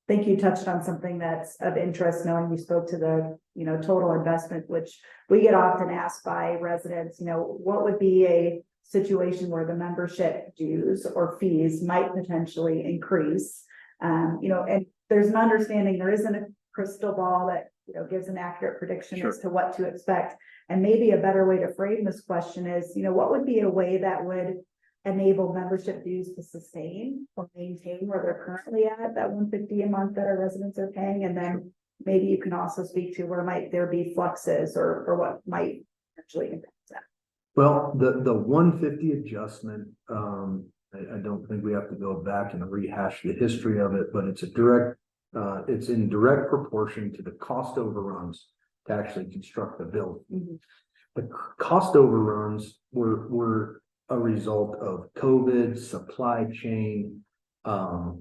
think you touched on something that's of interest, knowing you spoke to the, total investment, which we get often asked by residents, what would be a situation where the membership dues or fees might potentially increase? And there's an understanding there isn't a crystal ball that, gives an accurate prediction Sure. as to what to expect. And maybe a better way to frame this question is, what would be a way that would enable membership dues to sustain or maintain where they're currently at, that $150 a month that our residents are paying? And then maybe you can also speak to where might there be fluxes or what might actually impact that. Well, the 150 adjustment, I don't think we have to go back and rehash the history of it, but it's in direct proportion to the cost overruns to actually construct the building. Mm-hmm. The cost overruns were a result of COVID, supply chain,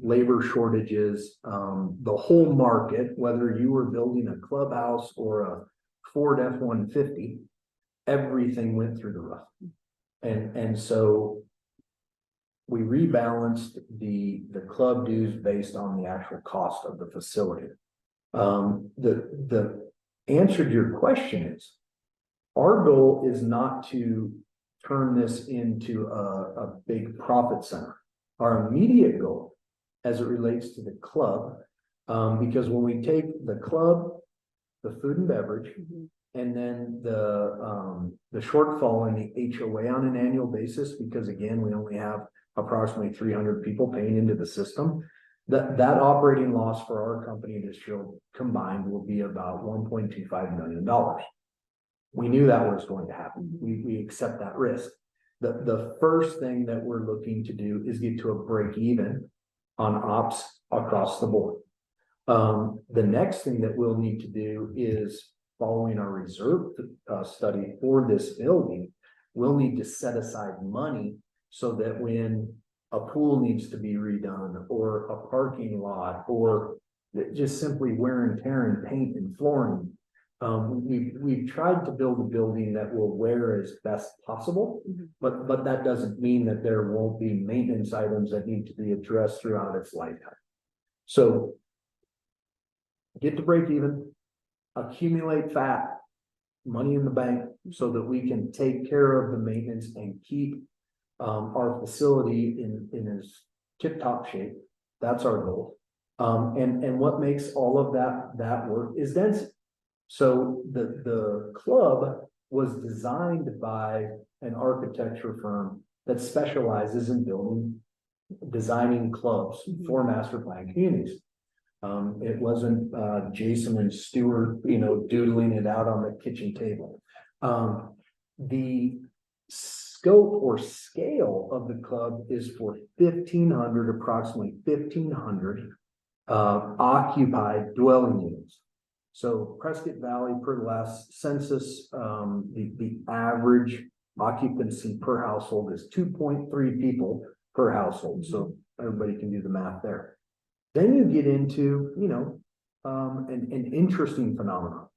labor shortages, the whole market, whether you were building a clubhouse or a Ford F-150, everything went through the roof. And so we rebalanced the club dues based on the actual cost of the facility. The answer to your question is, our goal is not to turn this into a big profit center. Our immediate goal, as it relates to the club, because when we take the club, the food and beverage, Mm-hmm. and then the shortfall in the HOA on an annual basis, because again, we only have approximately 300 people paying into the system, that operating loss for our company this year combined will be about $1.25 million. We knew that was going to happen. We accept that risk. The first thing that we're looking to do is get to a break even on ops across the board. The next thing that we'll need to do is, following our reserve study for this building, we'll need to set aside money so that when a pool needs to be redone, or a parking lot, or just simply wear and tear and paint and flooring, we've tried to build a building that will wear as best possible, but that doesn't mean that there won't be maintenance items that need to be addressed throughout its lifetime. So get to break even, accumulate fat, money in the bank, so that we can take care of the maintenance and keep our facility in as tip-top shape. That's our goal. And what makes all of that work is density. So the club was designed by an architecture firm that specializes in designing clubs for master plan communities. It wasn't Jason and Stuart, doodling it out on the kitchen table. The scope or scale of the club is for approximately 1,500 occupied dwelling units. So Prescott Valley, per the last census, the average occupancy per household is 2.3 people per household. So everybody can do the math there. Then you get into, an interesting phenomenon.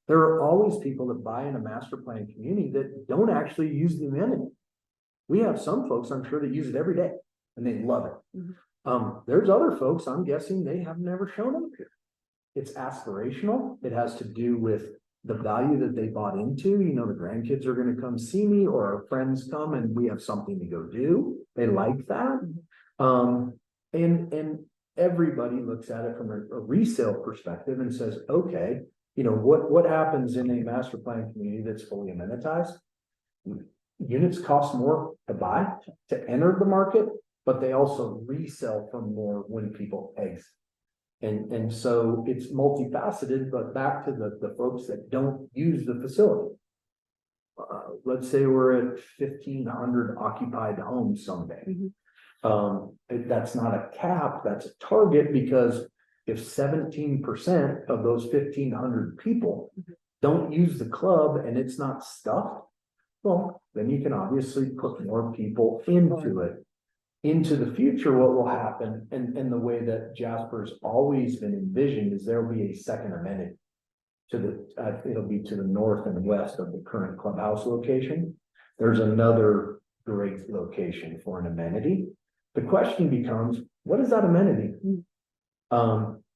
There are always people that buy in a master plan community that don't actually use the amenity. We have some folks, I'm sure, that use it every day and they love it. There's other folks, I'm guessing, they have never shown up here. It's aspirational. It has to do with the value that they bought into. The grandkids are going to come see me, or our friends come and we have something to go do. They like that. And everybody looks at it from a resale perspective and says, okay, what happens in a master plan community that's fully amenitized? Units cost more to buy, to enter the market, but they also resell for more when people exit. And so it's multifaceted, but back to the folks that don't use the facility. Let's say we're at 1,500 occupied homes someday. That's not a cap, that's a target, because if 17% of those 1,500 people don't use the club and it's not stuffed, well, then you can obviously put more people into it. Into the future, what will happen, and the way that Jasper's always been envisioned, is there will be a second amenity it'll be to the north and west of the current clubhouse location. There's another great location for an amenity. The question becomes, what is that amenity?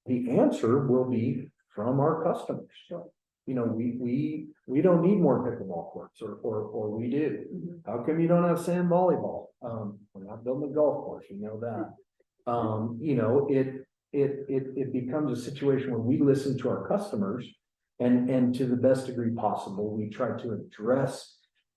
the answer will be from our customers. Sure. You know, we don't need more pickleball courts, or we do. Mhm. How come you don't have sand volleyball? We're not building a golf course, you know that. You know, it becomes a situation where we listen to our customers, and to the best degree possible, we try to address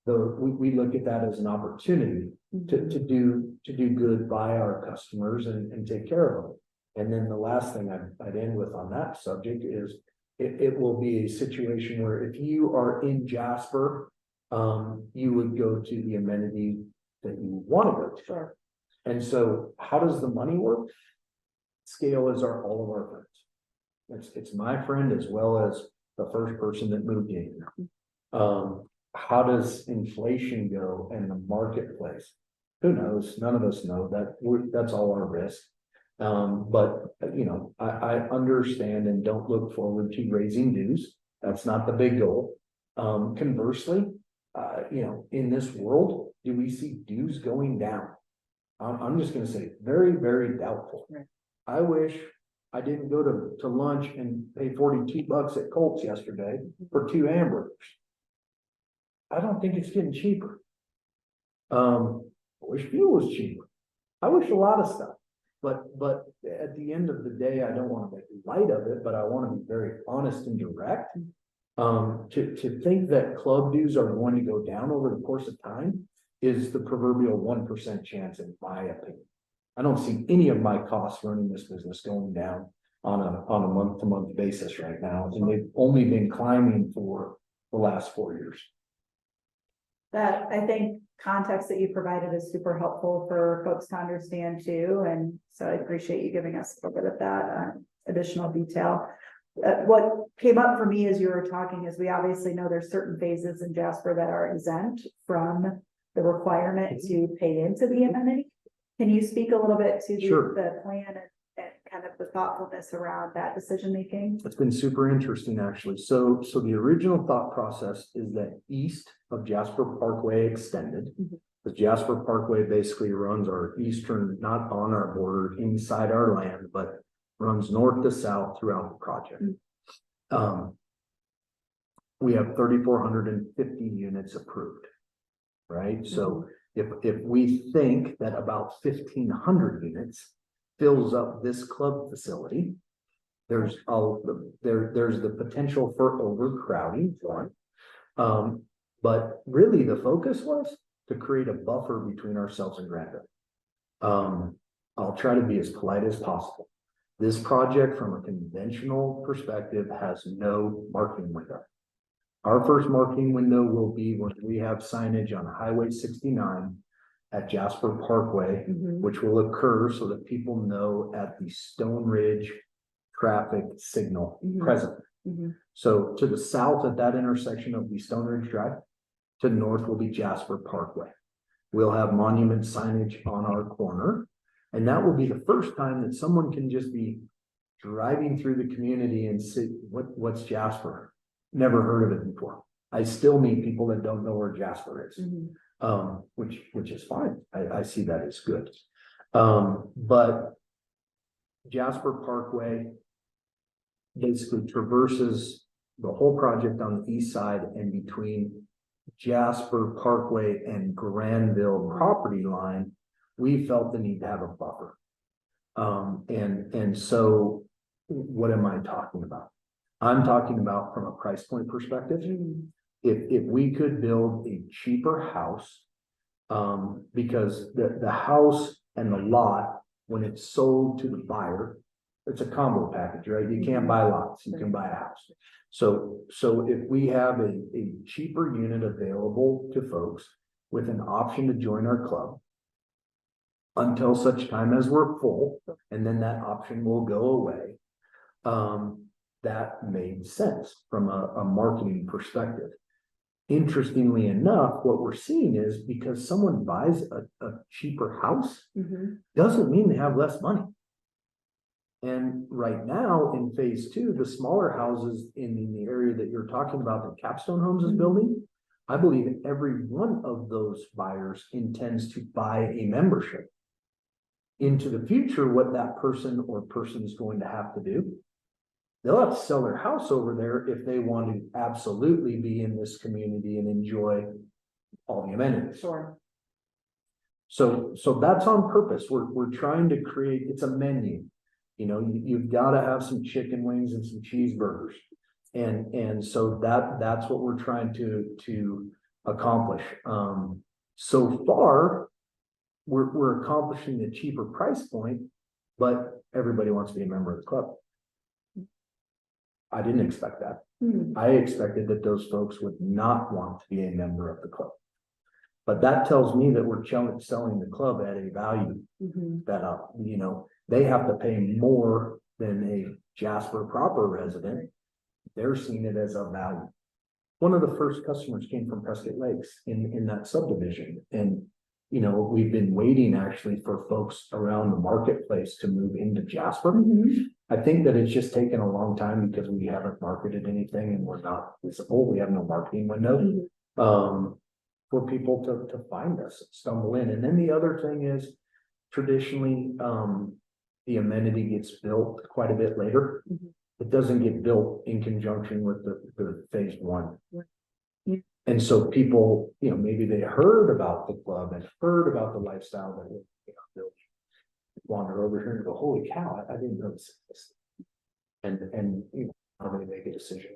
we look at that as an opportunity to do good by our customers and take care of them. And then the last thing I'd end with on that subject is it will be a situation where if you are in Jasper, you would go to the amenity that you want to go to. Sure. And so how does the money work? Scale is all of our friends. It's my friend as well as the first person that moved in. How does inflation go in the marketplace? Who knows? None of us know that. That's all our risk. But you know, I understand and don't look forward to raising dues. That's not the big goal. Conversely, you know, in this world, do we see dues going down? I'm just going to say very, very doubtful. Right. I wish I didn't go to lunch and pay $42 at Colts yesterday for 2 hamburgers. I don't think it's getting cheaper. I wish fuel was cheaper. I wish a lot of stuff. But at the end of the day, I don't want to make light of it, but I want to be very honest and direct. To think that club dues are going to go down over the course of time is the proverbial 1% chance, in my opinion. I don't see any of my costs running this business going down on a month-to-month basis right now, and they've only been climbing for the last 4 years. That, I think, context that you provided is super helpful for folks to understand too, and so I appreciate you giving us a little bit of that additional detail. What came up for me as you were talking is we obviously know there's certain phases in Jasper that are exempt from the requirement to pay into the amenity. Can you speak a little bit to the plan and kind of the thoughtfulness around that decision making? It's been super interesting, actually. So the original thought process is that east of Jasper Parkway extended. The Jasper Parkway basically runs our eastern, not on our border, inside our land, but runs north to south throughout the project. We have 3,450 units approved, right? So if we think that about 1,500 units fills up this club facility, there's the potential for overcrowding, one. But really the focus was to create a buffer between ourselves and Granville. I'll try to be as polite as possible. This project, from a conventional perspective, has no marketing window. Our first marketing window will be when we have signage on Highway 69 at Jasper Parkway, which will occur so that people know at the Stone Ridge traffic signal present. So to the south at that intersection will be Stone Ridge Drive. To the north will be Jasper Parkway. We'll have monument signage on our corner. And that will be the first time that someone can just be driving through the community and see what's Jasper. Never heard of it before. I still meet people that don't know where Jasper is, which is fine. I see that as good. But Jasper Parkway basically traverses the whole project on the east side, and between Jasper Parkway and Granville property line, we felt the need to have a buffer. And so what am I talking about? I'm talking about from a price point perspective. If we could build a cheaper house, because the house and the lot, when it's sold to the buyer, it's a combo package, right? You can't buy lots, you can buy a house. So if we have a cheaper unit available to folks with an option to join our club until such time as we're full, and then that option will go away, that made sense from a marketing perspective. Interestingly enough, what we're seeing is because someone buys a cheaper house doesn't mean they have less money. And right now in phase 2, the smaller houses in the area that you're talking about that Capstone Homes is building, I believe every one of those buyers intends to buy a membership. into the future, what that person or person is going to have to do. They'll have to sell their house over there if they want to absolutely be in this community and enjoy all the amenities. Sure. So that's on purpose. We're trying to create, it's a menu. You know, you've got to have some chicken wings and some cheeseburgers. And so that's what we're trying to accomplish. So far, we're accomplishing the cheaper price point, but everybody wants to be a member of the club. I didn't expect that. I expected that those folks would not want to be a member of the club. But that tells me that we're selling the club at a value that, you know, they have to pay more than a Jasper proper resident. They're seeing it as a value. One of the first customers came from Prescott Lakes in that subdivision. And, you know, we've been waiting actually for folks around the marketplace to move into Jasper. I think that it's just taken a long time because we haven't marketed anything and we're not visible. We have no marketing window. For people to find us, stumble in. And then the other thing is traditionally, the amenity gets built quite a bit later. It doesn't get built in conjunction with the phase one. And so people, you know, maybe they heard about the club and heard about the lifestyle that we built, wander over here and go, holy cow, I didn't know this. And you know, how they make a decision.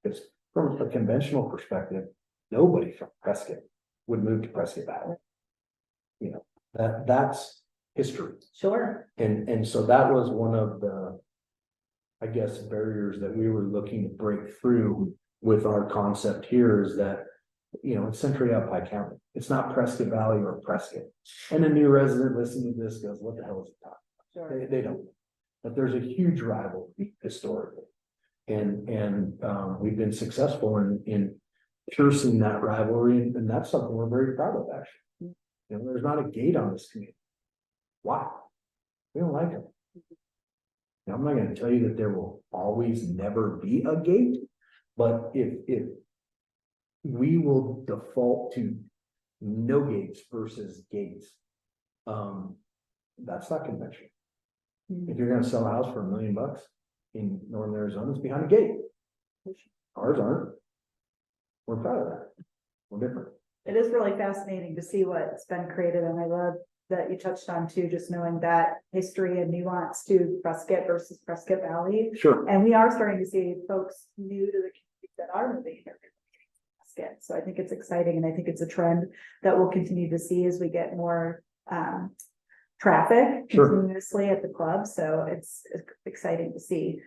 Because from a conventional perspective, nobody from Prescott would move to Prescott Valley. You know, that's history. Sure. And so that was one of the, I guess, barriers that we were looking to break through with our concept here is that, you know, it's Century Alpine County. It's not Prescott Valley or Prescott. And a new resident listening to this goes, what the hell is it talking about? They don't. But there's a huge rivalry historically. And we've been successful in piercing that rivalry. And that's something we're very proud of, actually. You know, there's not a gate on this community. Why? We don't like them. Now, I'm not going to tell you that there will always never be a gate, but if we will default to no gates versus gates, that's not conventional. If you're going to sell a house for $1 million in Northern Arizona, it's behind a gate. Ours aren't. We're proud of that. We're different. It is really fascinating to see what's been created, and I love that you touched on too, just knowing that history and nuance to Prescott versus Prescott Valley. Sure. And we are starting to see folks new to the community that are moving here. Prescott. So I think it's exciting, and I think it's a trend that we'll continue to see as we get more traffic continuously at the club. So it's exciting to see.